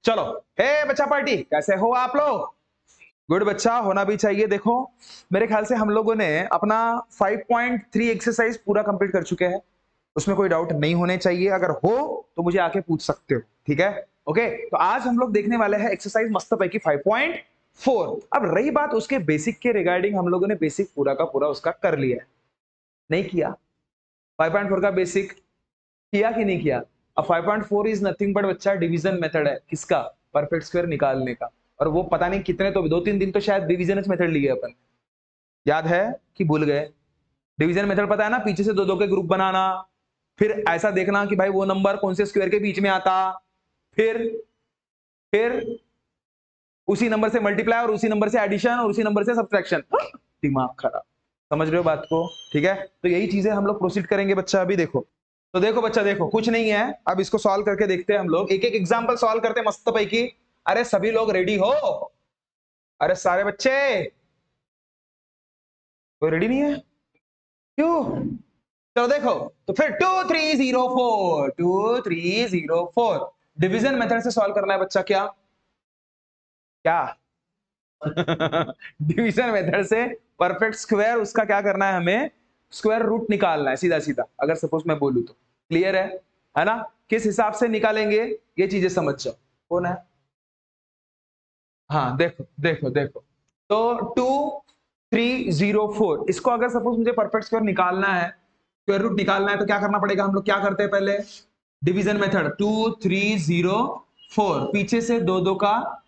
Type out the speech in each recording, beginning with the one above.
चलो, हे बच्चा पार्टी, कैसे हो आप लोग? गुड बच्चा, होना भी चाहिए। देखो, मेरे ख्याल से हम लोगों ने अपना 5.3 एक्सरसाइज पूरा कंप्लीट कर चुके हैं। उसमें कोई डाउट नहीं होने चाहिए। अगर हो तो मुझे आके पूछ सकते हो, ठीक है? ओके, तो आज हम लोग देखने वाले हैं एक्सरसाइज मस्त पैकी 5.4। अब रही बात उसके बेसिक के रिगार्डिंग, हम लोगों ने बेसिक पूरा का पूरा उसका कर लिया है। नहीं किया? 5.4 का बेसिक किया कि नहीं किया? अब 5.4 इज नथिंग बट बच्चा डिवीजन मेथड है। किसका? परफेक्ट स्क्वायर निकालने का। और वो पता नहीं कितने, तो 2-3 दिन तो शायद डिवीजन मेथड लिए अपन। याद है कि भूल गए? डिवीजन मेथड पता है ना, पीछे से दो दो के ग्रुप बनाना, फिर ऐसा देखना कि भाई वो नंबर कौन से स्क्वायर के बीच में आता, फिर फिर उसी नंबर से मल्टीप्लाई और उसी नंबर से एडिशन और उसी नंबर से सब्ट्रैक्शन। दिमाग खराब। समझ रहे हो बात को? ठीक है, तो यही चीजें हम लोग प्रोसीड करेंगे बच्चा। अभी देखो, तो देखो बच्चा, देखो कुछ नहीं है। अब इसको सॉल्व करके देखते हैं हम लोग, एक एक एग्जांपल सॉल्व करते हैं मस्त पैकी। अरे सभी लोग रेडी हो? अरे सारे बच्चे, कोई रेडी नहीं है? क्यों? चलो देखो, तो फिर 2304 2304 डिवीजन मेथड से सॉल्व करना है बच्चा। क्या क्या? डिवीजन मेथड से परफेक्ट स्क्वायर, उसका क्या करना है हमें? स्क्वायर रूट निकालना है सीधा सीधा, अगर सपोज मैं बोलूं तो। क्लियर है ना? किस हिसाब से निकालेंगे ये चीजें समझ जाओ। कौन है? हाँ, देखो देखो देखो, तो 2304 इसको अगर सपोज मुझे परफेक्ट स्क्वायर निकालना है, स्क्वायर रूट निकालना है, तो क्या करना पड़ेगा? हम लोग क्या करते हैं पहले? डिवीजन मेथड 2304, पीछे से दो दो का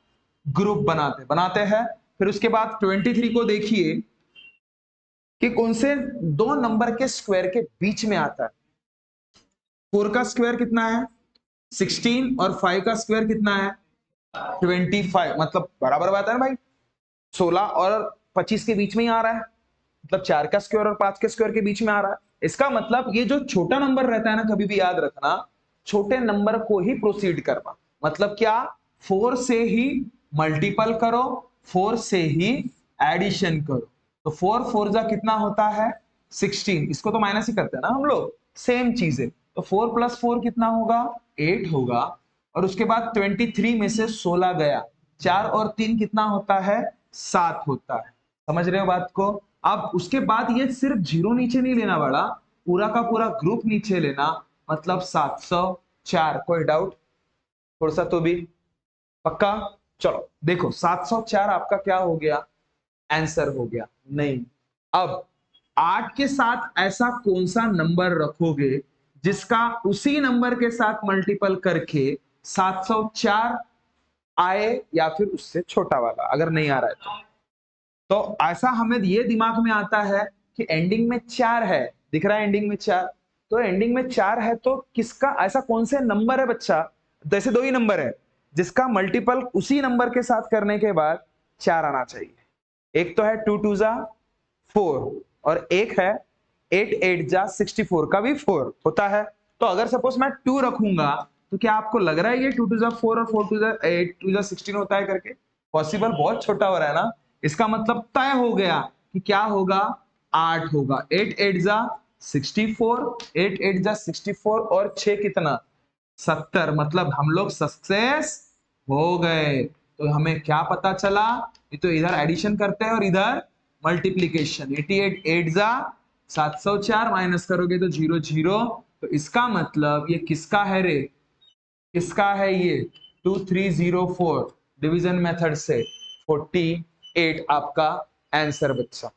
ग्रुप बनाते हैं। फिर उसके बाद 23 को देखिए कि कौन से दो नंबर के स्क्वायर के बीच में आता है। 4 का स्क्वायर कितना है? 16, और 5 का स्क्वायर कितना है? 25। मतलब बराबर बात है ना भाई, 16 और 25 के बीच में ही आ रहा है। मतलब 4 का स्क्वायर और 5 के स्क्वायर के बीच में आ रहा है। इसका मतलब ये जो छोटा नंबर रहता है ना, कभी भी याद रखना, छोटे नंबर को ही प्रोसीड करना। मतलब क्या? 4 से ही मल्टीपल करो, 4 से ही एडिशन करो। तो 4 4 जा कितना होता है? 16। इसको तो माइनस ही करते हैं ना हम लोग, सेम चीज है। तो 4 + 4 कितना होगा? 8 होगा। और उसके बाद 23 में से 16 गया, 4 और 3 कितना होता है? 7 होता है। समझ रहे हो बात को? अब उसके बाद ये सिर्फ जीरो नीचे नहीं लेना पड़ा, पूरा का पूरा ग्रुप नीचे लेना, मतलब 704। कोई डाउट थोड़ा सा तो भी? पक्का? चलो देखो, 704 आपका क्या हो गया? आंसर हो गया। नहीं, अब 8 के साथ ऐसा कौन सा नंबर रखोगे जिसका उसी नंबर के साथ मल्टीपल करके 704 आए, या फिर उससे छोटा वाला अगर नहीं आ रहा है तो ऐसा हमें ये दिमाग में आता है कि एंडिंग में 4 है। दिख रहा है एंडिंग में 4? तो एंडिंग में 4 है तो किसका, ऐसा कौन से नंबर है बच्चा? जैसे दो ही नंबर है जिसका मल्टीपल उसी नंबर के साथ करने के बाद 4 आना चाहिए। एक तो है 2 2 जा 4, और एक है 8 8 जा 64 का भी 4 होता है। तो अगर सपोज मैं 2 रखूंगा, तो क्या आपको लग रहा है ये 2 2 जा 4 और 4 2 जा 8 2 जा 16 होता है करके? पॉसिबल बहुत छोटा हो रहा है ना। इसका मतलब तय हो गया कि क्या होगा? 8 होगा। 8 8 जा 64, 8 8 जा 64 और 6 कितना? 70। मतलब हम लोग सक्सेस हो गए। तो हमें क्या पता चला? ये तो इधर एडिशन करते हैं और इधर मल्टीप्लीकेशन। 88 8 जा 704, माइनस करोगे तो 0 0। तो इसका मतलब ये किसका है रे? किसका है ये? 2304 डिवीजन मेथड से 48 आपका आंसर बच्चा।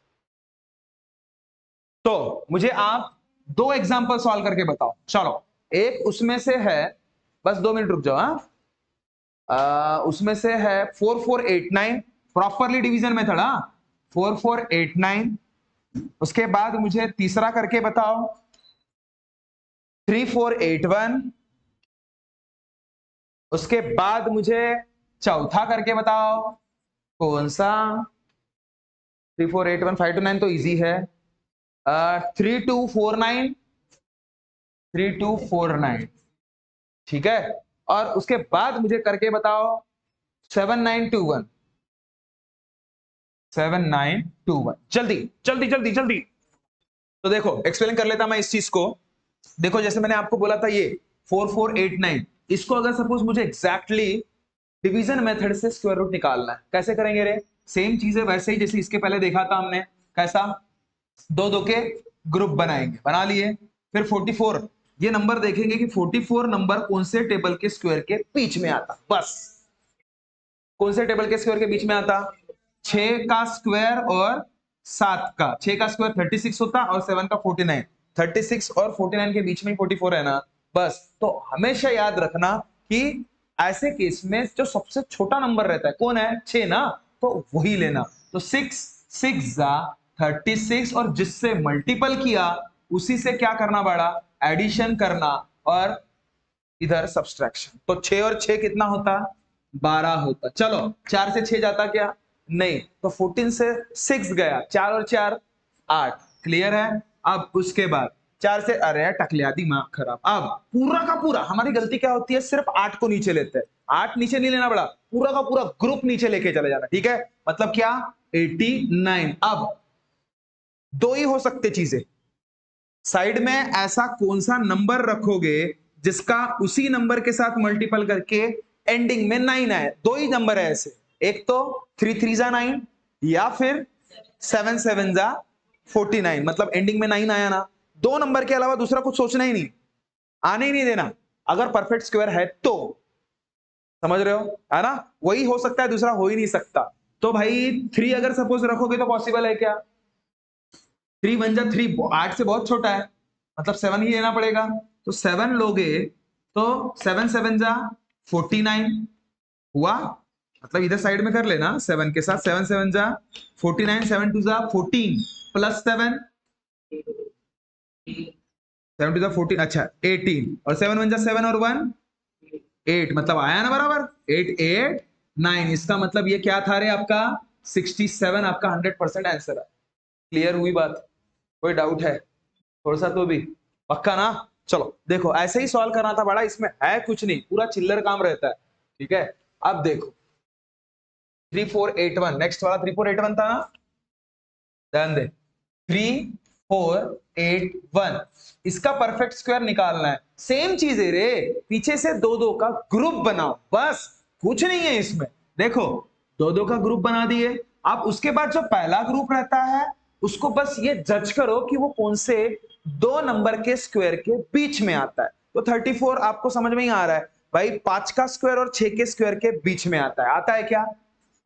तो मुझे आप दो एग्जांपल सॉल्व करके बताओ। चलो, एक उसमें से है, बस 2 मिनट रुक जाओ। उसमें से है 4489, प्रॉपरली डिवीजन मेथड। 4489। उसके बाद मुझे तीसरा करके बताओ 3481। उसके बाद मुझे चौथा करके बताओ कौन सा? 3481 529 तो इजी है। 3249 3249, ठीक है। और उसके बाद मुझे करके बताओ 7921 7921। जल्दी जल्दी जल्दी जल्दी। तो देखो, एक्सप्लेन कर लेता मैं इस चीज को। देखो, जैसे मैंने आपको बोला था ये 4489, इसको अगर सपोज मुझे एग्जैक्टली डिवीजन मेथड से स्क्वायर रूट निकालना है। कैसे करेंगे रे? सेम चीज है वैसे ही जैसे इसके पहले देखा था हमने। कैसा? दो दो के ग्रुप बनाएंगे, बना लिए। फिर 44 ये नंबर देखेंगे कि 44 नंबर कौन से टेबल के स्क्वायर के बीच में आता। बस कौन से टेबल के स्क्वायर के बीच में आता? 6 का स्क्वायर और 7 का। 6 का स्क्वायर 36 होता और 7 का 49। 36 और 49 के बीच में 44 है ना। बस तो हमेशा याद रखना कि ऐसे केस में जो सबसे छोटा नंबर रहता है कौन है? 6 ना, तो वही लेना। तो 6 6 जा 36 और जिससे मल्टीपल किया उसी से क्या करना पड़ा? एडिशन करना और इधर सब्सट्रैक्शन। तो 6 और 6 कितना होता? 12 होता। चलो 4 से 6 जाता क्या? नहीं। तो 14 से 6 गया, 4 और 4 8। क्लियर है? अब उसके बाद 4 से, अरे टकलिया दिमाग खराब। अब पूरा का पूरा, हमारी गलती क्या होती है? सिर्फ 8 को नीचे लेते हैं। 8 नीचे नहीं लेना पड़ा, पूरा का पूरा ग्रुप नीचे लेके चले जाना। ठीक है? मतलब क्या? 89। अब दो ही हो सकते चीजें, साइड में ऐसा कौन सा नंबर रखोगे जिसका उसी नंबर के साथ मल्टीपल करके एंडिंग में 9 आए? दो ही नंबर है ऐसे, एक तो 3 3 जा 9 या फिर 7 7 जा 49, मतलब एंडिंग में 9 आया ना। दो नंबर के अलावा दूसरा कुछ सोचना ही नहीं, आने ही नहीं देना, अगर परफेक्ट स्क्वायर है तो। समझ रहे हो? है ना? वही हो सकता है, दूसरा हो ही नहीं सकता। तो भाई 3 अगर सपोज रखोगे तो पॉसिबल है क्या? 3 वन जा 3, 8 से बहुत छोटा है, मतलब 7 ही लेना पड़ेगा। तो 7 लोगे तो 7 7 जा 49 हुआ, मतलब इधर साइड में कर लेना 7 के साथ। 7 7 जा 49, 7 2 जा 14 प्लस 7, 7 2 जा 14, अच्छा 18, और 7 1 जा 7 और 1 8, मतलब आया ना बराबर 8 8 9। इसका मतलब ये क्या था रे आपका? 67 आपका 100% आंसर है। क्लियर हुई बात? कोई डाउट है थोड़ा सा तो भी? पक्का ना? चलो देखो ऐसे ही सॉल्व करना था बड़ा, इसमें है कुछ नहीं, पूरा चिल्लर काम रहता है। ठीक है? अब देखो 3481, नेक्स्ट वाला 3481 था ना, ध्यान दे। 3481 इसका परफेक्ट स्क्वायर निकालना है। सेम चीज है रे, पीछे से दो दो का ग्रुप बनाओ, बस कुछ नहीं है इसमें। देखो दो दो का ग्रुप बना दिए। अब उसके बाद जो पहला ग्रुप रहता है उसको बस ये जज करो कि वो कौन से दो नंबर के स्क्वायर के बीच में आता है। तो 34 आपको समझ में ही आ रहा है भाई, 5 का स्क्वायर और 6 के स्क्वायर के बीच में आता है। आता है क्या?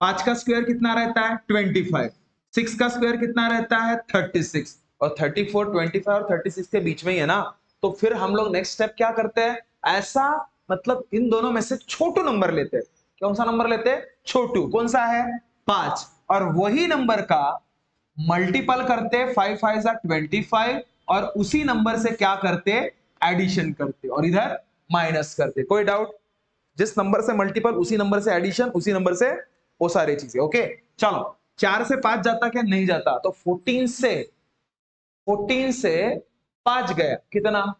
5 का स्क्वायर कितना रहता है? 25। 6 का स्क्वायर कितना रहता है? 36। और 34 25 और 36 के बीच में ही है ना। तो फिर हम लोग नेक्स्ट स्टेप क्या करते हैं? ऐसा मतलब इन दोनों में से छोटू नंबर लेते हैं। कौन सा नंबर लेते हैं? छोटू। कौन सा है? 5। और वही नंबर का मल्टीपल करते 5 5 जा 25, और उसी नंबर से क्या करते? एडिशन करते और इधर माइनस करते। कोई डाउट? जिस नंबर से मल्टीपल उसी नंबर से एडिशन, उसी नंबर से वो सारी चीजें। ओके चलो 4 से 5 जाता क्या? नहीं जाता। तो 14 से 5 गया कितना?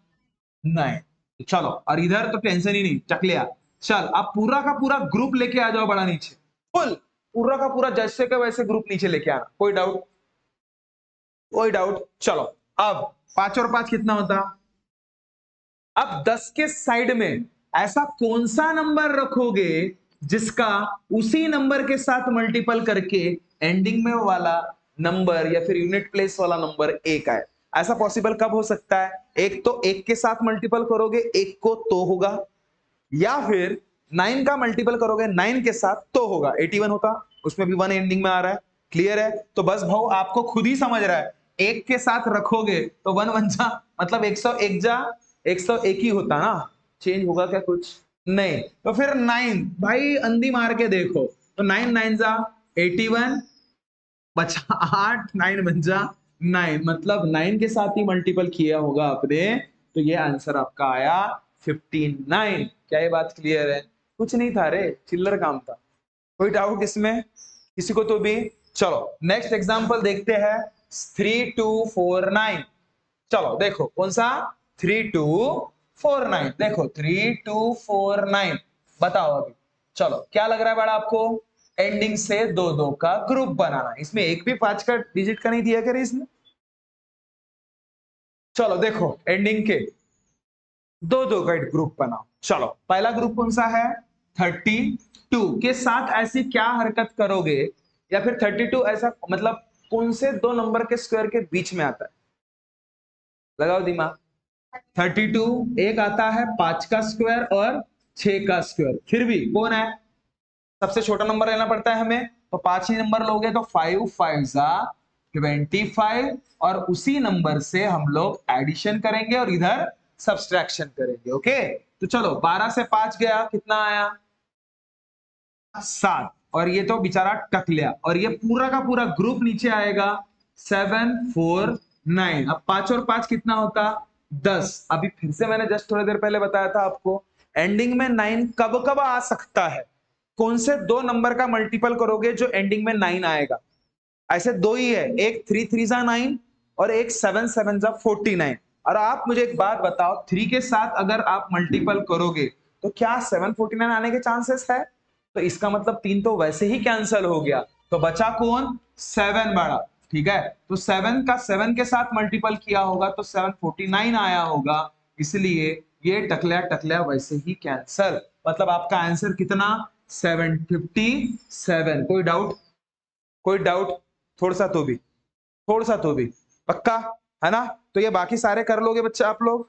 9। चलो और इधर तो टेंशन ही नहीं, चक लिया। चल अब पूरा का पूरा ग्रुप लेके आ जाओ बड़ा नीचे, फुल पूरा का पूरा जैसे का वैसे ग्रुप नीचे लेके आना। कोई डाउट? कोई डाउट? चलो अब 5 और 5 कितना होता? अब 10 के साइड में ऐसा कौन सा नंबर रखोगे जिसका उसी नंबर के साथ मल्टीपल करके एंडिंग में वाला नंबर या फिर यूनिट प्लेस वाला नंबर एक आए? ऐसा पॉसिबल कब हो सकता है? एक तो एक के साथ मल्टीपल करोगे एक को तो होगा, या फिर 9 का मल्टीपल करोगे 9 के साथ तो होगा। 81 होता, उसमें भी 1 एंडिंग में आ रहा है। क्लियर है? तो बस भाव आपको खुद ही समझ रहा है, एक के साथ रखोगे तो 1 1 जा मतलब 101 जा 101 ही होता ना, चेंज होगा क्या कुछ? नहीं। तो फिर 9 भाई अंधी मार के देखो, तो 9 9 जा 81, बचा 8, 9 बन जा 9, मतलब 9 के साथ ही मल्टीपल किया होगा आपने। तो ये आंसर आपका आया 59। क्या ये बात क्लियर है? कुछ नहीं था रे, चिल्लर काम था। कोई डाउट इसमें किसी को तो भी? चलो नेक्स्ट एग्जांपल देखते हैं। 3249। चलो देखो कौन सा? 3249। देखो 3249 बताओ अभी। चलो क्या लग रहा है बड़ा आपको? एंडिंग से दो दो का ग्रुप बनाना। इसमें एक भी 5 का डिजिट का नहीं दिया क्या इसमें? चलो देखो एंडिंग के दो दो का ग्रुप बनाओ। चलो पहला ग्रुप कौन सा है? 30 32 के साथ ऐसी क्या हरकत करोगे, या फिर 32 ऐसा मतलब कौन से दो नंबर के स्क्वायर के बीच में आता है? लगाओ दिमाग। 32 एक आता है 5 का स्क्वायर और 6 का स्क्वायर, फिर भी कौन है? सबसे छोटा नंबर लेना पड़ता है हमें, तो 5 ही नंबर लोगे तो 5 5 जा 25, और उसी नंबर से हम लोग एडिशन करेंगे और इधर सब्सट्रैक्शन करेंगे। ओके, तो चलो 12 से 5 गया, कितना आया? 7, और ये तो बेचारा टक लिया, और ये पूरा का पूरा ग्रुप नीचे आएगा 7 4 9। अब 5 और 5 कितना होता? 10। अभी फिर से मैंने जस्ट थोड़ी देर पहले बताया था आपको, एंडिंग में 9 कब कब आ सकता है? कौन से दो नंबर का मल्टीपल करोगे जो एंडिंग में 9 आएगा? ऐसे दो ही है, एक 3 3 जा 9 और एक 7 7 जा 49। और आप मुझे एक बात बताओ, 3 के साथ अगर आप मल्टीपल करोगे तो क्या 749 आने के चांसेस है? तो इसका मतलब 3 तो वैसे ही कैंसिल हो गया, तो बचा कौन? 7 बड़ा। ठीक है, तो 7 का 7 के साथ मल्टीपल किया होगा तो 749 आया होगा, इसलिए ये टकलिया टकलिया वैसे ही कैंसिल। मतलब आपका आंसर कितना? 757। कोई डाउट? कोई डाउट? थोड़ा सा तो भी, थोड़ा सा तो भी पक्का है ना? तो ये बाकी सारे कर लोगे बच्चे आप लोग।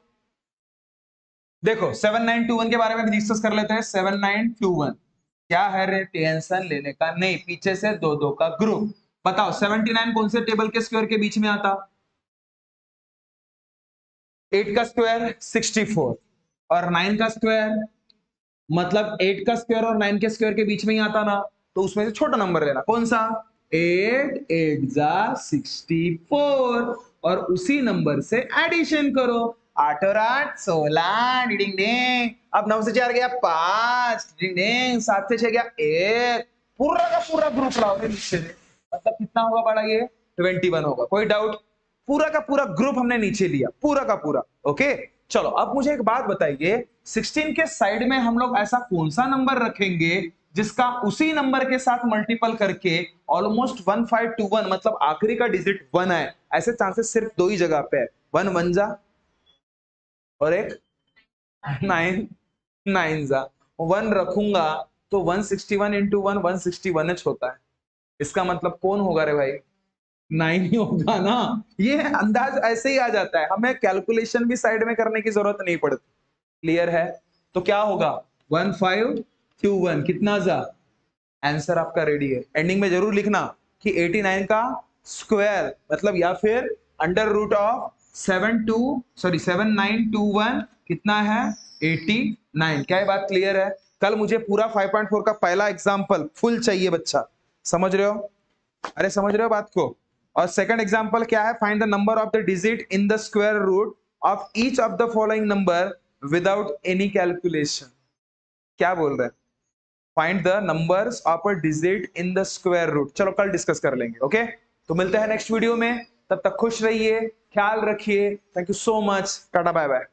देखो 7921 के बारे में भी डिस्कस कर लेते हैं। 7921 क्या है रे? टेंशन लेने का नहीं, पीछे से दो दो का ग्रुप। बताओ 79 कौन से टेबल के स्क्वायर के बीच में आता? 8 का स्क्वायर 64 और 9 का स्क्वायर, मतलब 8 का स्क्वायर और 9 के स्क्वायर के बीच में ही आता ना, तो उसमें से छोटा नंबर लेना। कौन सा? 8 8 जा 64, और उसी नंबर से एडिशन करो। 8 और 8 16, डिडिंग डिंग। अब 9 से 4 गया 5, डिडिंग डिंग। 7 से 6 गया 1। पूरा का पूरा ग्रुप लाओगे नीचे से, मतलब कितना होगा बड़ा? ये 21 होगा। कोई डाउट? पूरा का पूरा ग्रुप हमने नीचे लिया, पूरा का पूरा। ओके, चलो अब मुझे एक बात बताइए, 16 के साइड में हम लोग ऐसा कौन सा नंबर रखेंगे जिसका उसी नंबर के साथ मल्टीपल करके ऑलमोस्ट 1521, मतलब आखिरी का डिजिट 1 है? ऐसे चांसेस सिर्फ दो ही जगह पे है, 1 1 जा और एक 9 9 जा। 1 रखूंगा तो 161 इंटू 1 161 होता है, इसका मतलब कौन होगा रे भाई? 9 ही होगा ना। ये अंदाज ऐसे ही आ जाता है, हमें कैलकुलेशन भी साइड में करने की जरूरत नहीं पड़ती। क्लियर है? तो क्या होगा? 1521 कितना जा? आंसर आपका रेडी है। एंडिंग में जरूर लिखना कि 89 का स्क्वायर, मतलब या फिर अंडर रूट ऑफ 7921 कितना है? 89। क्या ये बात क्लियर है? कल मुझे पूरा 5.4 का पहला एग्जाम्पल फुल चाहिए बच्चा, समझ रहे हो? अरे समझ रहे हो बात को? और सेकंड एग्जांपल क्या है? Find the number of the digit in the square root of each of the following number without any calculation. क्या बोल रहे हैं? Find the numbers of a digit in the square root. चलो कल discuss कर लेंगे। ओके, तो मिलते हैं नेक्स्ट वीडियो में, तब तक खुश रहिए, ख्याल रखिए। Thank you so much, tata bye bye.